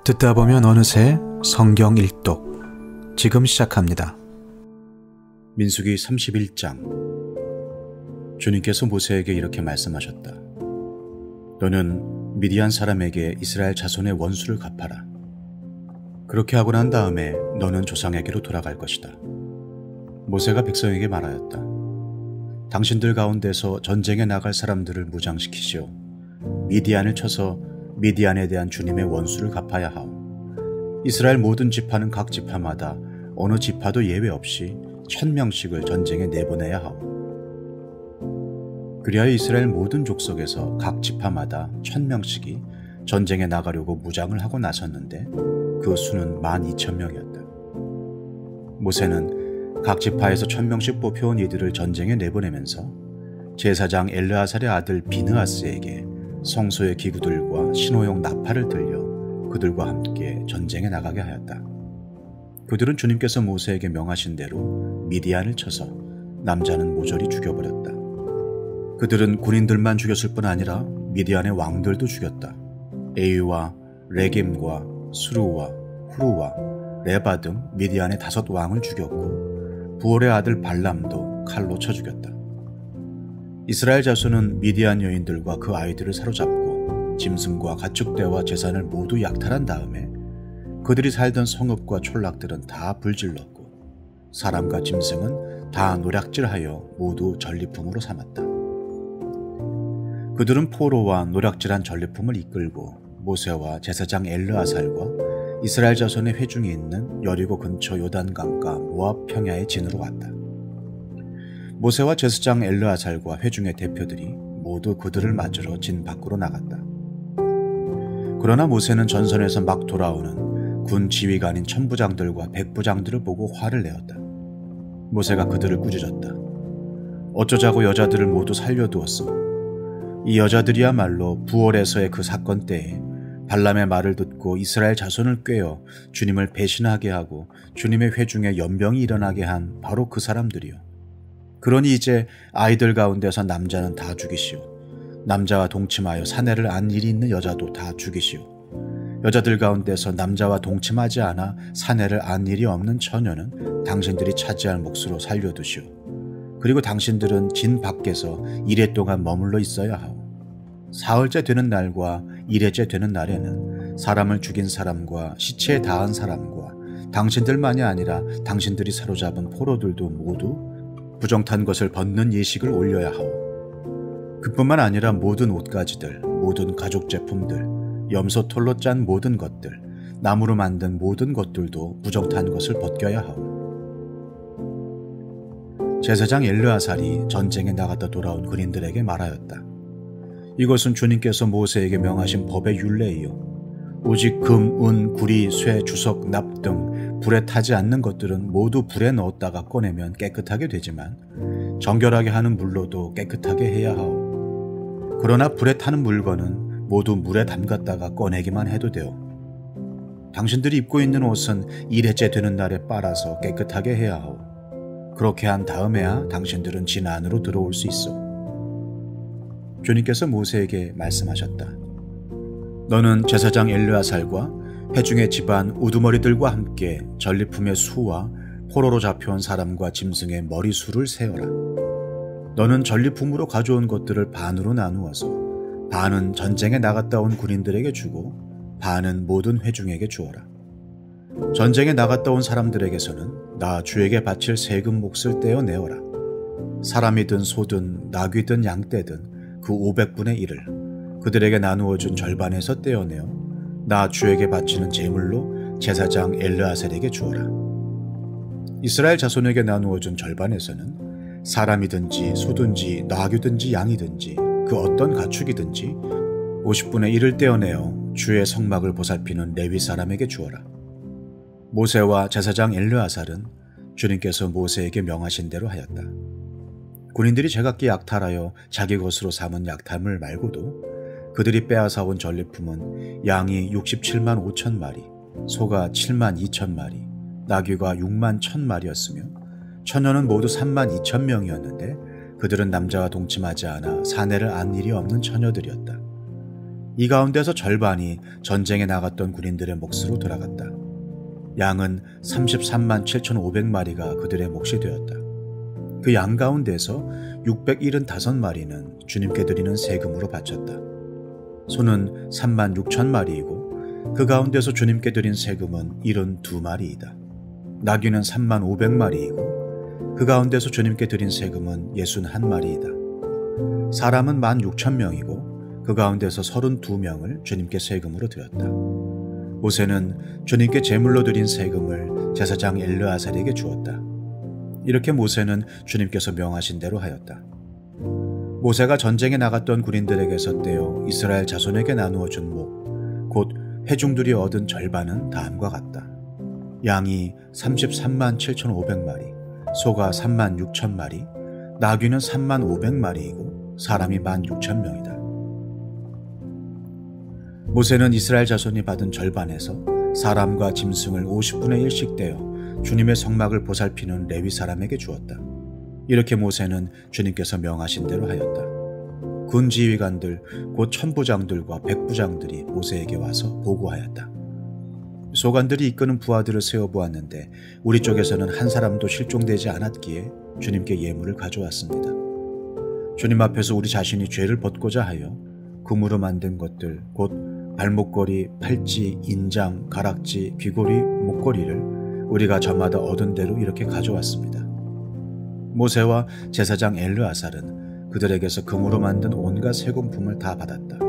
듣다 보면 어느새 성경 일독 지금 시작합니다. 민수기 31장. 주님께서 모세에게 이렇게 말씀하셨다. 너는 미디안 사람에게 이스라엘 자손의 원수를 갚아라. 그렇게 하고 난 다음에 너는 조상에게로 돌아갈 것이다. 모세가 백성에게 말하였다. 당신들 가운데서 전쟁에 나갈 사람들을 무장시키시오. 미디안을 쳐서 미디안에 대한 주님의 원수를 갚아야 하오. 이스라엘 모든 지파는 각 지파마다 어느 지파도 예외 없이 1000명씩을 전쟁에 내보내야 하오. 그리하여 이스라엘 모든 족속에서 각 지파마다 1000명씩이 전쟁에 나가려고 무장을 하고 나섰는데 그 수는 12,000명이었다. 모세는 각 지파에서 1000명씩 뽑혀온 이들을 전쟁에 내보내면서 제사장 엘르아살의 아들 비느하스에게 성소의 기구들과 신호용 나팔을 들려 그들과 함께 전쟁에 나가게 하였다. 그들은 주님께서 모세에게 명하신 대로 미디안을 쳐서 남자는 모조리 죽여버렸다. 그들은 군인들만 죽였을 뿐 아니라 미디안의 왕들도 죽였다. 에위와 레겜과 수루와 후루와 레바 등 미디안의 5 왕을 죽였고 부올의 아들 발람도 칼로 쳐 죽였다. 이스라엘 자손은 미디안 여인들과 그 아이들을 사로잡고 짐승과 가축대와 재산을 모두 약탈한 다음에 그들이 살던 성읍과 촌락들은 다 불질렀고 사람과 짐승은 다 노략질하여 모두 전리품으로 삼았다. 그들은 포로와 노략질한 전리품을 이끌고 모세와 제사장 엘르아살과 이스라엘 자손의 회중이 있는 여리고 근처 요단강가 모압 평야의 진으로 왔다. 모세와 제사장 엘르아살과 회중의 대표들이 모두 그들을 맞으러 진 밖으로 나갔다. 그러나 모세는 전선에서 막 돌아오는 군 지휘관인 천부장들과 백부장들을 보고 화를 내었다. 모세가 그들을 꾸짖었다. 어쩌자고 여자들을 모두 살려두었소. 이 여자들이야말로 부올에서의 그 사건 때에 발람의 말을 듣고 이스라엘 자손을 꾀어 주님을 배신하게 하고 주님의 회중에 연병이 일어나게 한 바로 그 사람들이요. 그러니 이제 아이들 가운데서 남자는 다 죽이시오. 남자와 동침하여 사내를 안 일이 있는 여자도 다 죽이시오. 여자들 가운데서 남자와 동침하지 않아 사내를 안 일이 없는 처녀는 당신들이 차지할 몫으로 살려두시오. 그리고 당신들은 진 밖에서 이레 동안 머물러 있어야 하오. 사흘째 되는 날과 이레째 되는 날에는 사람을 죽인 사람과 시체에 닿은 사람과 당신들만이 아니라 당신들이 사로잡은 포로들도 모두 부정탄 것을 벗는 예식을 올려야 하오. 그뿐만 아니라 모든 옷가지들, 모든 가죽 제품들, 염소 털로 짠 모든 것들, 나무로 만든 모든 것들도 부정탄 것을 벗겨야 하오. 제사장 엘르아살이 전쟁에 나갔다 돌아온 군인들에게 말하였다. 이것은 주님께서 모세에게 명하신 법의 율례이요. 오직 금, 은, 구리, 쇠, 주석, 납 등 불에 타지 않는 것들은 모두 불에 넣었다가 꺼내면 깨끗하게 되지만 정결하게 하는 물로도 깨끗하게 해야 하오. 그러나 불에 타는 물건은 모두 물에 담갔다가 꺼내기만 해도 되오. 당신들이 입고 있는 옷은 일회째 되는 날에 빨아서 깨끗하게 해야 하오. 그렇게 한 다음에야 당신들은 진 안으로 들어올 수 있어. 주님께서 모세에게 말씀하셨다. 너는 제사장 엘르아살과 회중의 집안 우두머리들과 함께 전리품의 수와 포로로 잡혀온 사람과 짐승의 머리수를 세어라. 너는 전리품으로 가져온 것들을 반으로 나누어서 반은 전쟁에 나갔다 온 군인들에게 주고 반은 모든 회중에게 주어라. 전쟁에 나갔다 온 사람들에게서는 나 주에게 바칠 세금 몫을 떼어 내어라. 사람이든 소든 나귀든 양떼든 그 500분의 1을 그들에게 나누어준 절반에서 떼어내어 나 주에게 바치는 제물로 제사장 엘르아살에게 주어라. 이스라엘 자손에게 나누어준 절반에서는 사람이든지 소든지 나귀든지 양이든지 그 어떤 가축이든지 50분의 1을 떼어내어 주의 성막을 보살피는 레위 사람에게 주어라. 모세와 제사장 엘르아살은 주님께서 모세에게 명하신 대로 하였다. 군인들이 제각기 약탈하여 자기 것으로 삼은 약탈물 말고도 그들이 빼앗아온 전리품은 양이 67만 5천 마리, 소가 7만 2천 마리, 나귀가 6만 1천 마리였으며 처녀는 모두 3만 2천 명이었는데 그들은 남자와 동침하지 않아 사내를 안 일이 없는 처녀들이었다. 이 가운데서 절반이 전쟁에 나갔던 군인들의 몫으로 돌아갔다. 양은 33만 7,500마리가 그들의 몫이 되었다. 그 양 가운데서 675마리는 주님께 드리는 세금으로 바쳤다. 소는 3만 6천 마리이고 그 가운데서 주님께 드린 세금은 72마리이다. 나귀는 3만 500마리이고 그 가운데서 주님께 드린 세금은 61마리이다. 사람은 16,000명이고 그 가운데서 32명을 주님께 세금으로 드렸다. 모세는 주님께 제물로 드린 세금을 제사장 엘르아살에게 주었다. 이렇게 모세는 주님께서 명하신 대로 하였다. 모세가 전쟁에 나갔던 군인들에게서 떼어 이스라엘 자손에게 나누어 준 목, 곧 회중들이 얻은 절반은 다음과 같다. 양이 33만 7,500마리, 소가 3만 6천마리, 나귀는 3만 500마리이고 사람이 16,000명이다. 모세는 이스라엘 자손이 받은 절반에서 사람과 짐승을 50분의 1씩 떼어 주님의 성막을 보살피는 레위 사람에게 주었다. 이렇게 모세는 주님께서 명하신 대로 하였다. 군지휘관들 곧 천부장들과 백부장들이 모세에게 와서 보고하였다. 소관들이 이끄는 부하들을 세워보았는데 우리 쪽에서는 한 사람도 실종되지 않았기에 주님께 예물을 가져왔습니다. 주님 앞에서 우리 자신이 죄를 벗고자 하여 금으로 만든 것들 곧 발목걸이, 팔찌, 인장, 가락지, 귀고리, 목걸이를 우리가 저마다 얻은 대로 이렇게 가져왔습니다. 모세와 제사장 엘르아살은 그들에게서 금으로 만든 온갖 세금품을 다 받았다.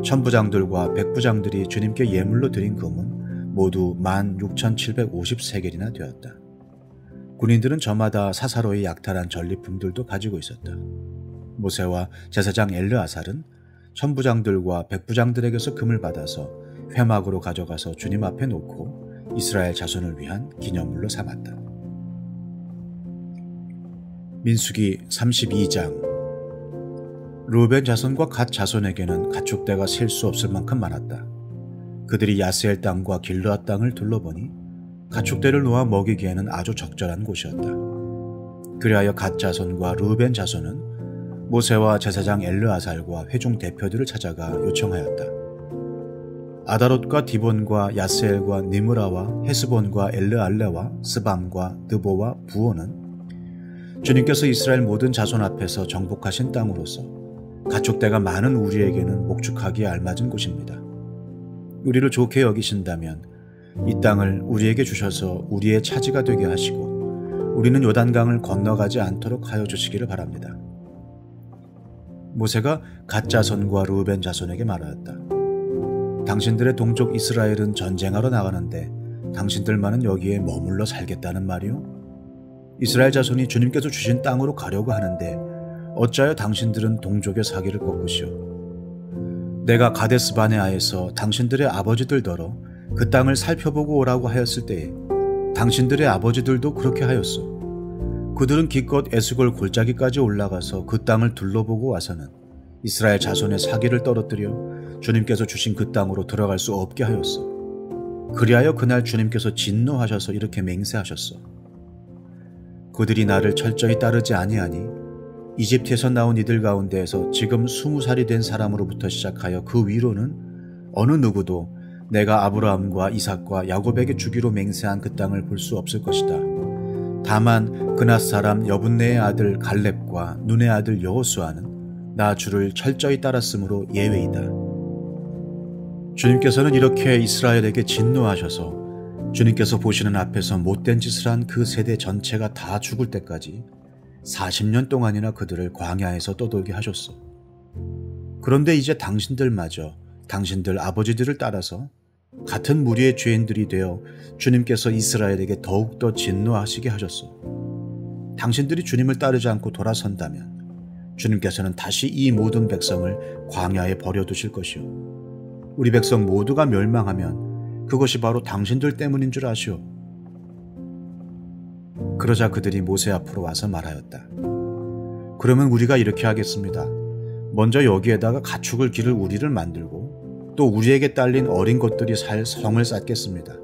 천부장들과 백부장들이 주님께 예물로 드린 금은 모두 16,750세겔이나 되었다. 군인들은 저마다 사사로이 약탈한 전리품들도 가지고 있었다. 모세와 제사장 엘르아살은 천부장들과 백부장들에게서 금을 받아서 회막으로 가져가서 주님 앞에 놓고 이스라엘 자손을 위한 기념물로 삼았다. 민수기 32장. 르우벤 자손과 갓 자손에게는 가축대가 셀 수 없을 만큼 많았다. 그들이 야스엘 땅과 길르앗 땅을 둘러보니 가축대를 놓아 먹이기에는 아주 적절한 곳이었다. 그리하여 갓 자손과 르우벤 자손은 모세와 제사장 엘르아살과 회중 대표들을 찾아가 요청하였다. 아다롯과 디본과 야스엘과 니므라와 헤스본과 엘르알레와 스밤과 느보와 부오는 주님께서 이스라엘 모든 자손 앞에서 정복하신 땅으로서 가축대가 많은 우리에게는 목축하기에 알맞은 곳입니다. 우리를 좋게 여기신다면 이 땅을 우리에게 주셔서 우리의 차지가 되게 하시고 우리는 요단강을 건너가지 않도록 하여 주시기를 바랍니다. 모세가 갓 자손과 르우벤 자손에게 말하였다. 당신들의 동족 이스라엘은 전쟁하러 나가는데 당신들만은 여기에 머물러 살겠다는 말이오? 이스라엘 자손이 주님께서 주신 땅으로 가려고 하는데 어찌하여 당신들은 동족의 사기를 꺾으시오? 내가 가데스 바네아에서 당신들의 아버지들더러 그 땅을 살펴보고 오라고 하였을 때에 당신들의 아버지들도 그렇게 하였소. 그들은 기껏 에스골 골짜기까지 올라가서 그 땅을 둘러보고 와서는 이스라엘 자손의 사기를 떨어뜨려 주님께서 주신 그 땅으로 들어갈 수 없게 하였소. 그리하여 그날 주님께서 진노하셔서 이렇게 맹세하셨소. 그들이 나를 철저히 따르지 아니하니 이집트에서 나온 이들 가운데에서 지금 20살이 된 사람으로부터 시작하여 그 위로는 어느 누구도 내가 아브라함과 이삭과 야곱에게 주기로 맹세한 그 땅을 볼 수 없을 것이다. 다만 그낫 사람 여분네의 아들 갈렙과 눈의 아들 여호수아는 나 주를 철저히 따랐으므로 예외이다. 주님께서는 이렇게 이스라엘에게 진노하셔서 주님께서 보시는 앞에서 못된 짓을 한 그 세대 전체가 다 죽을 때까지 40년 동안이나 그들을 광야에서 떠돌게 하셨소. 그런데 이제 당신들마저 당신들 아버지들을 따라서 같은 무리의 죄인들이 되어 주님께서 이스라엘에게 더욱더 진노하시게 하셨소. 당신들이 주님을 따르지 않고 돌아선다면 주님께서는 다시 이 모든 백성을 광야에 버려두실 것이오. 우리 백성 모두가 멸망하면 그것이 바로 당신들 때문인 줄 아시오. 그러자 그들이 모세 앞으로 와서 말하였다. 그러면 우리가 이렇게 하겠습니다. 먼저 여기에다가 가축을 기를 우리를 만들고 또 우리에게 딸린 어린 것들이 살 성을 쌓겠습니다.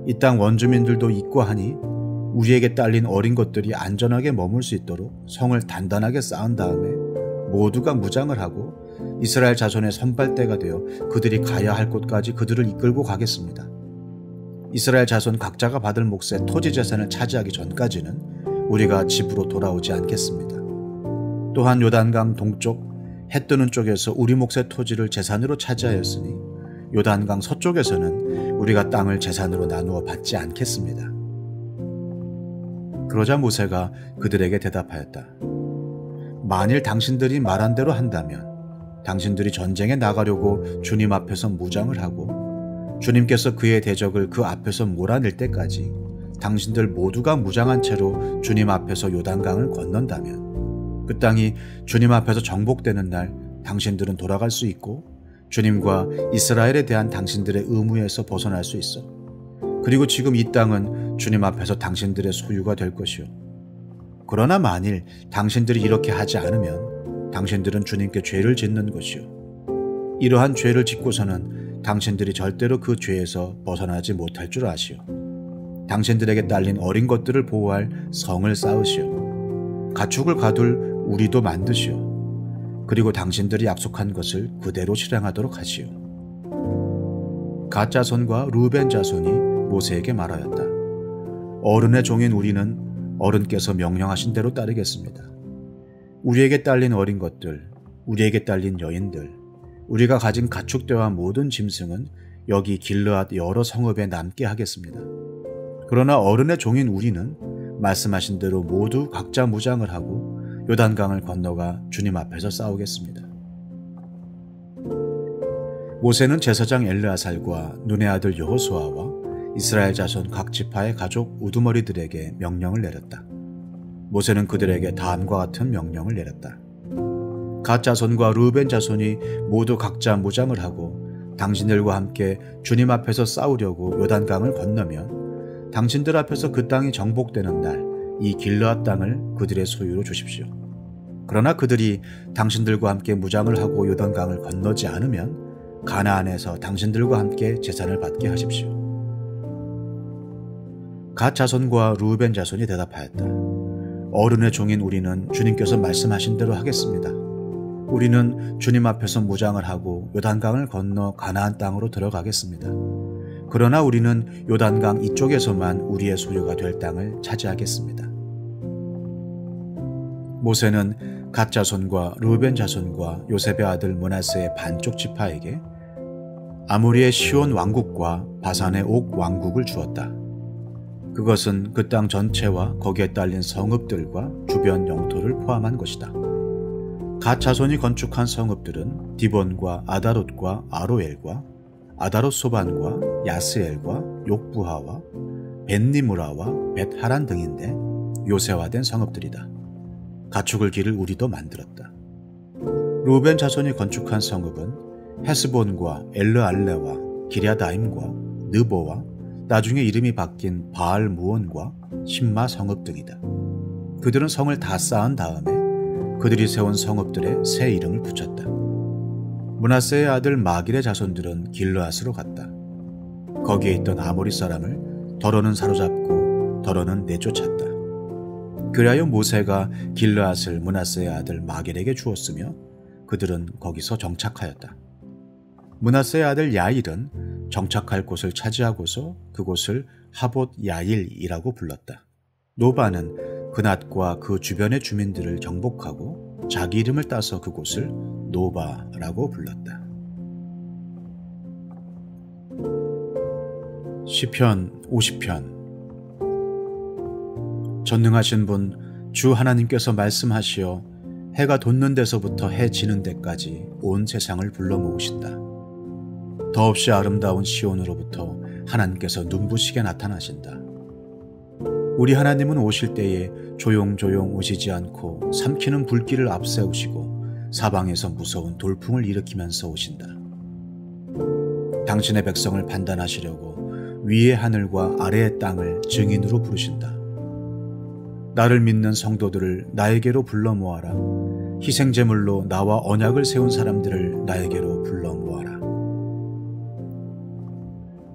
이 땅 원주민들도 있고 하니 우리에게 딸린 어린 것들이 안전하게 머물 수 있도록 성을 단단하게 쌓은 다음에 모두가 무장을 하고 이스라엘 자손의 선발대가 되어 그들이 가야 할 곳까지 그들을 이끌고 가겠습니다. 이스라엘 자손 각자가 받을 몫의 토지 재산을 차지하기 전까지는 우리가 집으로 돌아오지 않겠습니다. 또한 요단강 동쪽 해 뜨는 쪽에서 우리 몫의 토지를 재산으로 차지하였으니 요단강 서쪽에서는 우리가 땅을 재산으로 나누어 받지 않겠습니다. 그러자 모세가 그들에게 대답하였다. 만일 당신들이 말한 대로 한다면 당신들이 전쟁에 나가려고 주님 앞에서 무장을 하고 주님께서 그의 대적을 그 앞에서 몰아낼 때까지 당신들 모두가 무장한 채로 주님 앞에서 요단강을 건넌다면 그 땅이 주님 앞에서 정복되는 날 당신들은 돌아갈 수 있고 주님과 이스라엘에 대한 당신들의 의무에서 벗어날 수 있어. 그리고 지금 이 땅은 주님 앞에서 당신들의 소유가 될 것이요. 그러나 만일 당신들이 이렇게 하지 않으면 당신들은 주님께 죄를 짓는 것이요. 이러한 죄를 짓고서는 당신들이 절대로 그 죄에서 벗어나지 못할 줄 아시오. 당신들에게 딸린 어린 것들을 보호할 성을 쌓으시오. 가축을 가둘 우리도 만드시오. 그리고 당신들이 약속한 것을 그대로 실행하도록 하시오. 갓 자손과 루벤 자손이 모세에게 말하였다. 어른의 종인 우리는 어른께서 명령하신 대로 따르겠습니다. 우리에게 딸린 어린 것들, 우리에게 딸린 여인들, 우리가 가진 가축대와 모든 짐승은 여기 길르앗 여러 성읍에 남게 하겠습니다. 그러나 어른의 종인 우리는 말씀하신 대로 모두 각자 무장을 하고 요단강을 건너가 주님 앞에서 싸우겠습니다. 모세는 제사장 엘르아살과 눈의 아들 여호수아와 이스라엘 자손 각 지파의 가족 우두머리들에게 명령을 내렸다. 모세는 그들에게 다음과 같은 명령을 내렸다. 갓 자손과 루벤 자손이 모두 각자 무장을 하고 당신들과 함께 주님 앞에서 싸우려고 요단강을 건너면 당신들 앞에서 그 땅이 정복되는 날 이 길르앗 땅을 그들의 소유로 주십시오. 그러나 그들이 당신들과 함께 무장을 하고 요단강을 건너지 않으면 가나안에서 당신들과 함께 재산을 받게 하십시오. 갓 자손과 루벤 자손이 대답하였다. 어른의 종인 우리는 주님께서 말씀하신 대로 하겠습니다. 우리는 주님 앞에서 무장을 하고 요단강을 건너 가나안 땅으로 들어가겠습니다. 그러나 우리는 요단강 이쪽에서만 우리의 소유가 될 땅을 차지하겠습니다. 모세는 갓 자손과 루벤 자손과 요셉의 아들 므낫세의 반쪽 지파에게 아모리의 시온 왕국과 바산의 옥 왕국을 주었다. 그것은 그 땅 전체와 거기에 딸린 성읍들과 주변 영토를 포함한 것이다. 갓 자손이 건축한 성읍들은 디본과 아다롯과 아로엘과 아다롯 소반과 야스엘과 욕부하와 벳니무라와 벳하란 등인데 요새화된 성읍들이다. 가축을 기를 우리도 만들었다. 루벤 자손이 건축한 성읍은 헤스본과 엘르알레와 기랴다임과 느보와 나중에 이름이 바뀐 바알 무온과 신마 성읍 등이다. 그들은 성을 다 쌓은 다음에 그들이 세운 성읍들에 새 이름을 붙였다. 므낫세의 아들 마길의 자손들은 길르앗으로 갔다. 거기에 있던 아모리 사람을 더러는 사로잡고 더러는 내쫓았다. 그리하여 모세가 길르앗을 므낫세의 아들 마길에게 주었으며 그들은 거기서 정착하였다. 므낫세의 아들 야일은 정착할 곳을 차지하고서 그곳을 하봇 야일이라고 불렀다. 노바는 그낫과 그 주변의 주민들을 정복하고 자기 이름을 따서 그곳을 노바라고 불렀다. 시편 50편. 전능하신 분 주 하나님께서 말씀하시어 해가 돋는 데서부터 해 지는 데까지 온 세상을 불러 모으신다. 더없이 아름다운 시온으로부터 하나님께서 눈부시게 나타나신다. 우리 하나님은 오실 때에 조용조용 오시지 않고 삼키는 불길을 앞세우시고 사방에서 무서운 돌풍을 일으키면서 오신다. 당신의 백성을 판단하시려고 위의 하늘과 아래의 땅을 증인으로 부르신다. 나를 믿는 성도들을 나에게로 불러 모아라. 희생제물로 나와 언약을 세운 사람들을 나에게로 불러 모아라.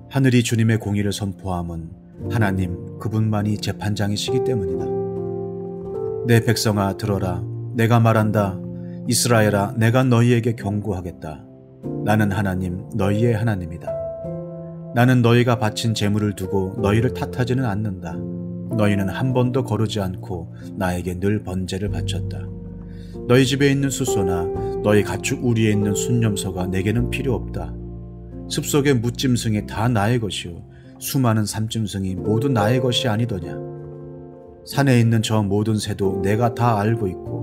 하늘이 주님의 공의를 선포함은 하나님 그분만이 재판장이시기 때문이다. 내 백성아 들어라. 내가 말한다. 이스라엘아, 내가 너희에게 경고하겠다. 나는 하나님, 너희의 하나님이다. 나는 너희가 바친 제물을 두고 너희를 탓하지는 않는다. 너희는 한 번도 거르지 않고 나에게 늘 번제를 바쳤다. 너희 집에 있는 숫소나 너희 가축 우리에 있는 순념소가 내게는 필요 없다. 숲속의 뭇짐승이 다 나의 것이요 수많은 산짐승이 모두 나의 것이 아니더냐. 산에 있는 저 모든 새도 내가 다 알고 있고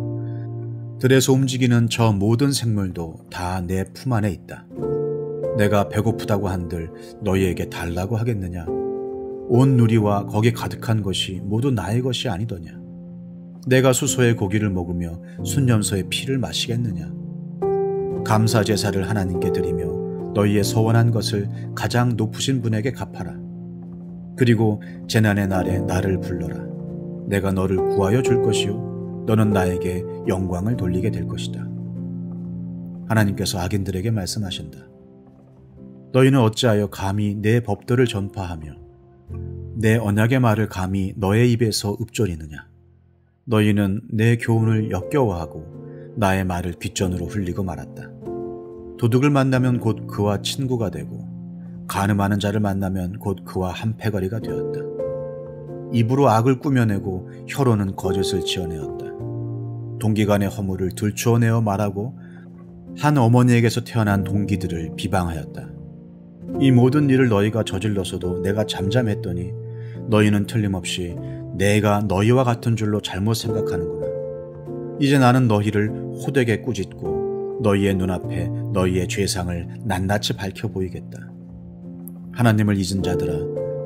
들에서 움직이는 저 모든 생물도 다 내 품 안에 있다. 내가 배고프다고 한들 너희에게 달라고 하겠느냐. 온 누리와 거기 가득한 것이 모두 나의 것이 아니더냐. 내가 수소의 고기를 먹으며 순념소의 피를 마시겠느냐. 감사 제사를 하나님께 드리며 너희의 서원한 것을 가장 높으신 분에게 갚아라. 그리고 재난의 날에 나를 불러라. 내가 너를 구하여 줄 것이요 너는 나에게 영광을 돌리게 될 것이다. 하나님께서 악인들에게 말씀하신다. 너희는 어찌하여 감히 내 법도를 전파하며 내 언약의 말을 감히 너의 입에서 읊조리느냐. 너희는 내 교훈을 역겨워하고 나의 말을 귓전으로 흘리고 말았다. 도둑을 만나면 곧 그와 친구가 되고 간음하는 자를 만나면 곧 그와 한패거리가 되었다. 입으로 악을 꾸며내고 혀로는 거짓을 지어내었다. 동기간의 허물을 들추어내어 말하고 한 어머니에게서 태어난 동기들을 비방하였다. 이 모든 일을 너희가 저질러서도 내가 잠잠했더니 너희는 틀림없이 내가 너희와 같은 줄로 잘못 생각하는구나. 이제 나는 너희를 호되게 꾸짖고 너희의 눈앞에 너희의 죄상을 낱낱이 밝혀 보이겠다. 하나님을 잊은 자들아,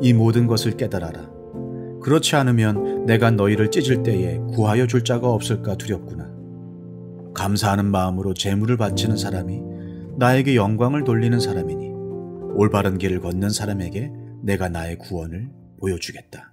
이 모든 것을 깨달아라. 그렇지 않으면 내가 너희를 찢을 때에 구하여 줄 자가 없을까 두렵구나. 감사하는 마음으로 제물을 바치는 사람이 나에게 영광을 돌리는 사람이니 올바른 길을 걷는 사람에게 내가 나의 구원을 보여주겠다.